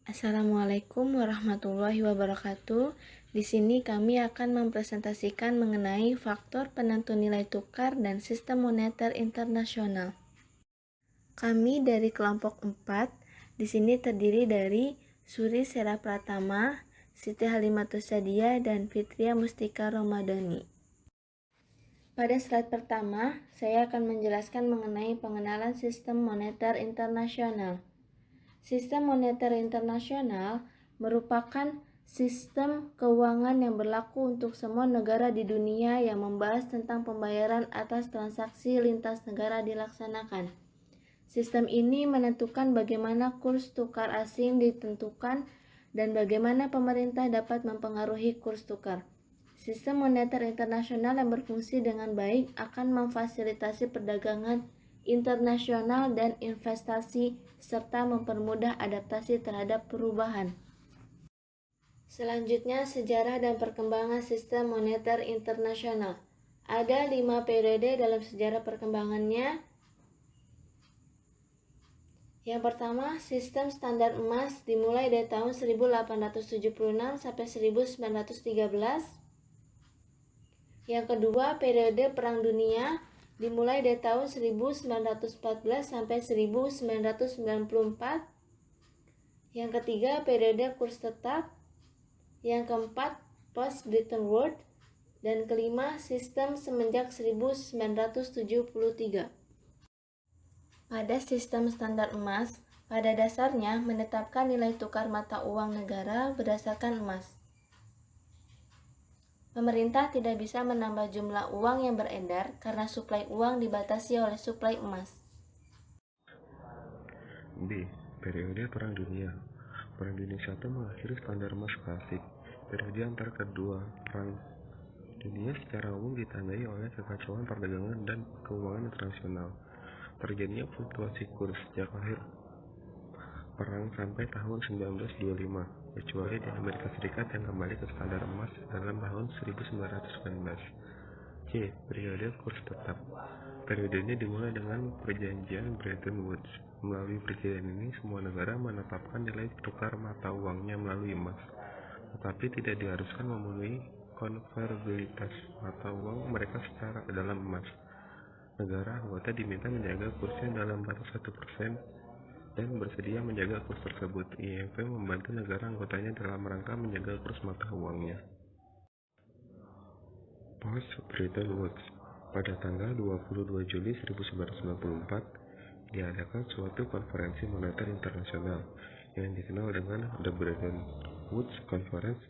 Assalamualaikum warahmatullahi wabarakatuh. Di sini kami akan mempresentasikan mengenai faktor penentu nilai tukar dan sistem moneter internasional. Kami dari kelompok 4, di sini terdiri dari Suri Sera Pratama, Siti Halimatus Sadia, dan Fitria Mustika Romadhani. Pada slide pertama, saya akan menjelaskan mengenai pengenalan sistem moneter internasional. Sistem moneter internasional merupakan sistem keuangan yang berlaku untuk semua negara di dunia yang membahas tentang pembayaran atas transaksi lintas negara dilaksanakan. Sistem ini menentukan bagaimana kurs tukar asing ditentukan dan bagaimana pemerintah dapat mempengaruhi kurs tukar. Sistem moneter internasional yang berfungsi dengan baik akan memfasilitasi perdagangan internasional dan investasi serta mempermudah adaptasi terhadap perubahan. Selanjutnya, sejarah dan perkembangan sistem moneter internasional. Ada 5 periode dalam sejarah perkembangannya. Yang pertama, sistem standar emas dimulai dari tahun 1876 sampai 1913. Yang kedua, periode Perang Dunia dimulai dari tahun 1914 sampai 1994. Yang ketiga, periode kurs tetap. Yang keempat, post Bretton Woods. Dan kelima, sistem semenjak 1973. Pada sistem standar emas, pada dasarnya menetapkan nilai tukar mata uang negara berdasarkan emas. Pemerintah tidak bisa menambah jumlah uang yang beredar karena suplai uang dibatasi oleh suplai emas. B. Periode Perang Dunia. Perang Dunia I mengakhiri standar emas klasik. Periode antara kedua perang dunia secara umum ditandai oleh kekacauan perdagangan dan keuangan internasional. Terjadinya fluktuasi kurs sejak akhir perang sampai tahun 1925, kecuali di Amerika Serikat yang kembali ke standar emas dalam tahun 1919. C. Periode kurs tetap. Periode ini dimulai dengan perjanjian Bretton Woods. Melalui perjanjian ini, semua negara menetapkan nilai tukar mata uangnya melalui emas, tetapi tidak diharuskan memenuhi konvertibilitas mata uang mereka secara dalam emas. Negara anggota diminta menjaga kursnya dalam batas 1% dan bersedia menjaga kurs tersebut. IMF membantu negara anggotanya dalam rangka menjaga kurs mata uangnya. Post Bretton Woods. Pada tanggal 22 Juli 1994, diadakan suatu konferensi moneter internasional yang dikenal dengan The Bretton Woods Conference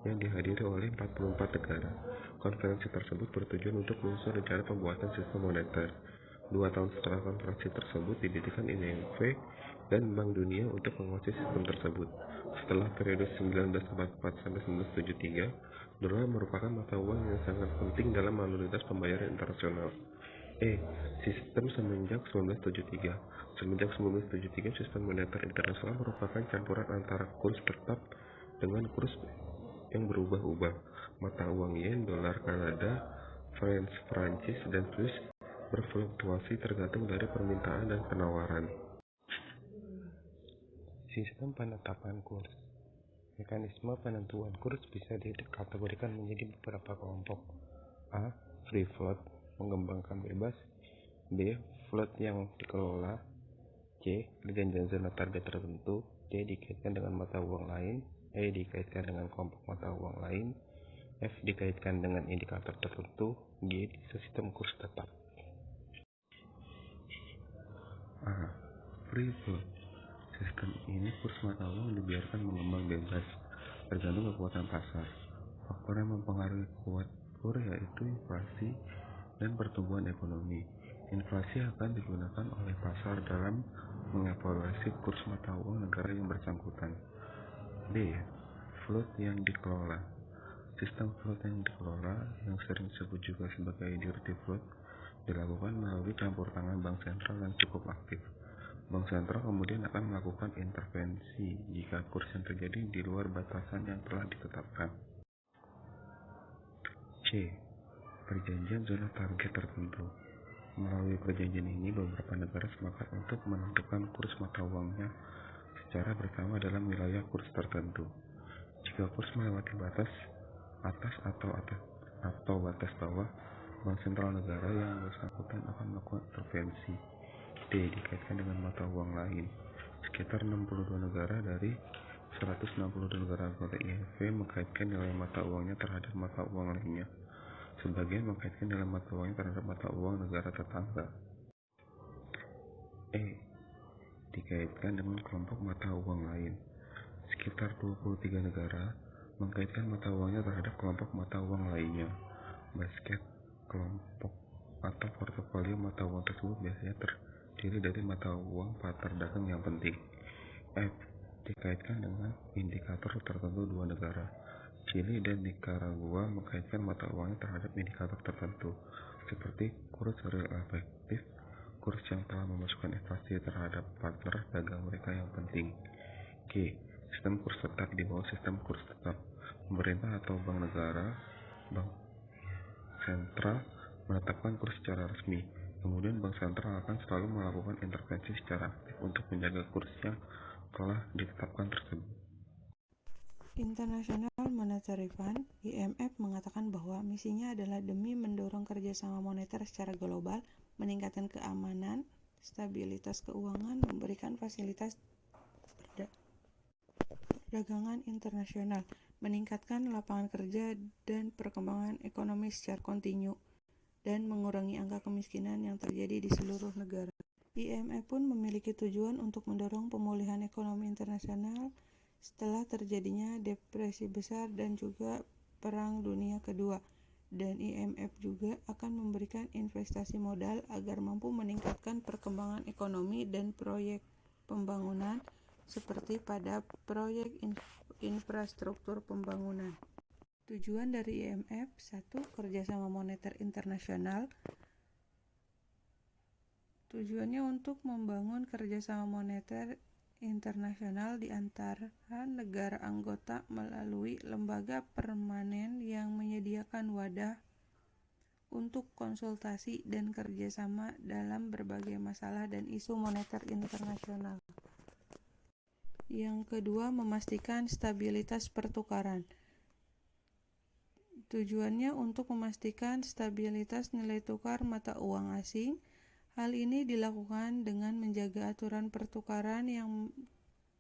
yang dihadiri oleh 44 negara. Konferensi tersebut bertujuan untuk menyusun rencana pembuatan sistem moneter. 2 tahun setelah konferensi tersebut didirikan IMF dan Bank Dunia untuk menguasai sistem tersebut. Setelah periode 1944-1973, dolar merupakan mata uang yang sangat penting dalam lalu lintas pembayaran internasional. Sistem semenjak 1973. Semenjak 1973, sistem moneter internasional merupakan campuran antara kurs tetap dengan kurs yang berubah-ubah. Mata uang yen, dolar Kanada, franc Prancis, dan Swiss berfluktuasi tergantung dari permintaan dan penawaran. Sistem penetapan kurs. Mekanisme penentuan kurs bisa dikategorikan menjadi beberapa kelompok. A. Free float, mengembangkan bebas. B. Float yang dikelola. C. Perjanjian zona target tertentu. D. Dikaitkan dengan mata uang lain. E. Dikaitkan dengan kelompok mata uang lain. F. Dikaitkan dengan indikator tertentu. G. Sistem kurs tetap. A. Free float. Sistem ini kurs mata uang dibiarkan mengembang bebas, tergantung kekuatan pasar. Faktor yang mempengaruhi kur yaitu inflasi dan pertumbuhan ekonomi. Inflasi akan digunakan oleh pasar dalam mengevaluasi kurs mata uang negara yang bersangkutan. B. Float yang dikelola. Sistem float yang dikelola, yang sering disebut juga sebagai dirty float, dilakukan melalui campur tangan bank sentral yang cukup aktif. Bank sentral kemudian akan melakukan intervensi jika kurs yang terjadi di luar batasan yang telah ditetapkan. C. Perjanjian zona target tertentu. Melalui perjanjian ini, beberapa negara sepakat untuk menentukan kurs mata uangnya secara bersama dalam wilayah kurs tertentu. Jika kurs melewati batas atas atau batas bawah, bank sentral negara yang bersangkutan akan melakukan intervensi. D. Dikaitkan dengan mata uang lain. Sekitar 62 negara dari 162 negara anggota IMF mengkaitkan nilai mata uangnya terhadap mata uang lainnya. Sebagian mengkaitkan nilai mata uangnya terhadap mata uang negara tetangga. E. Dikaitkan dengan kelompok mata uang lain. Sekitar 23 negara mengkaitkan mata uangnya terhadap kelompok mata uang lainnya. Basket kelompok atau portofolio mata uang tersebut biasanya terdiri dari mata uang pasar dagang yang penting. F. Dikaitkan dengan indikator tertentu dua negara. Chili dan Nicaragua mengkaitkan mata uangnya terhadap indikator tertentu, seperti kurs real efektif, kurs yang telah memasukkan inflasi terhadap partner dagang mereka yang penting. G. Sistem kurs tetap. Di bawah sistem kurs tetap, pemerintah atau bank sentral menetapkan kurs secara resmi. Kemudian bank sentral akan selalu melakukan intervensi secara aktif untuk menjaga kurs yang telah ditetapkan tersebut. International Monetary Fund (IMF) mengatakan bahwa misinya adalah demi mendorong kerjasama moneter secara global, meningkatkan keamanan, stabilitas keuangan, memberikan fasilitas perdagangan internasional, meningkatkan lapangan kerja dan perkembangan ekonomi secara kontinu, dan mengurangi angka kemiskinan yang terjadi di seluruh negara. IMF pun memiliki tujuan untuk mendorong pemulihan ekonomi internasional setelah terjadinya depresi besar dan juga Perang Dunia Kedua, dan IMF juga akan memberikan investasi modal agar mampu meningkatkan perkembangan ekonomi dan proyek pembangunan seperti pada proyek infrastruktur pembangunan. Tujuan dari IMF: 1. Kerjasama moneter internasional. Tujuannya untuk membangun kerjasama moneter internasional di antara negara anggota melalui lembaga permanen yang menyediakan wadah untuk konsultasi dan kerjasama dalam berbagai masalah dan isu moneter internasional. Yang kedua, memastikan stabilitas pertukaran. Tujuannya untuk memastikan stabilitas nilai tukar mata uang asing. Hal ini dilakukan dengan menjaga aturan pertukaran yang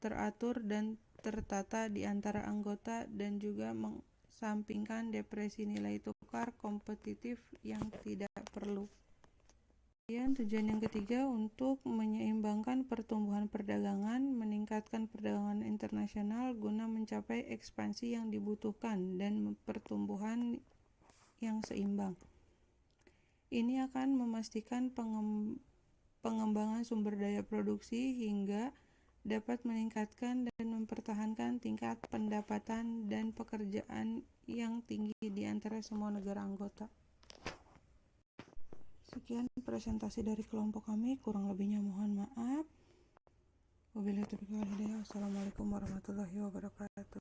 teratur dan tertata di antara anggota dan juga mengesampingkan depresi nilai tukar kompetitif yang tidak perlu. Tujuan yang ketiga untuk menyeimbangkan pertumbuhan perdagangan, meningkatkan perdagangan internasional guna mencapai ekspansi yang dibutuhkan dan pertumbuhan yang seimbang. Ini akan memastikan pengembangan sumber daya produksi hingga dapat meningkatkan dan mempertahankan tingkat pendapatan dan pekerjaan yang tinggi di antara semua negara anggota. Sekian presentasi dari kelompok kami, kurang lebihnya mohon maaf. Wabillahi taufiq wal hidayah. Wassalamualaikum warahmatullahi wabarakatuh.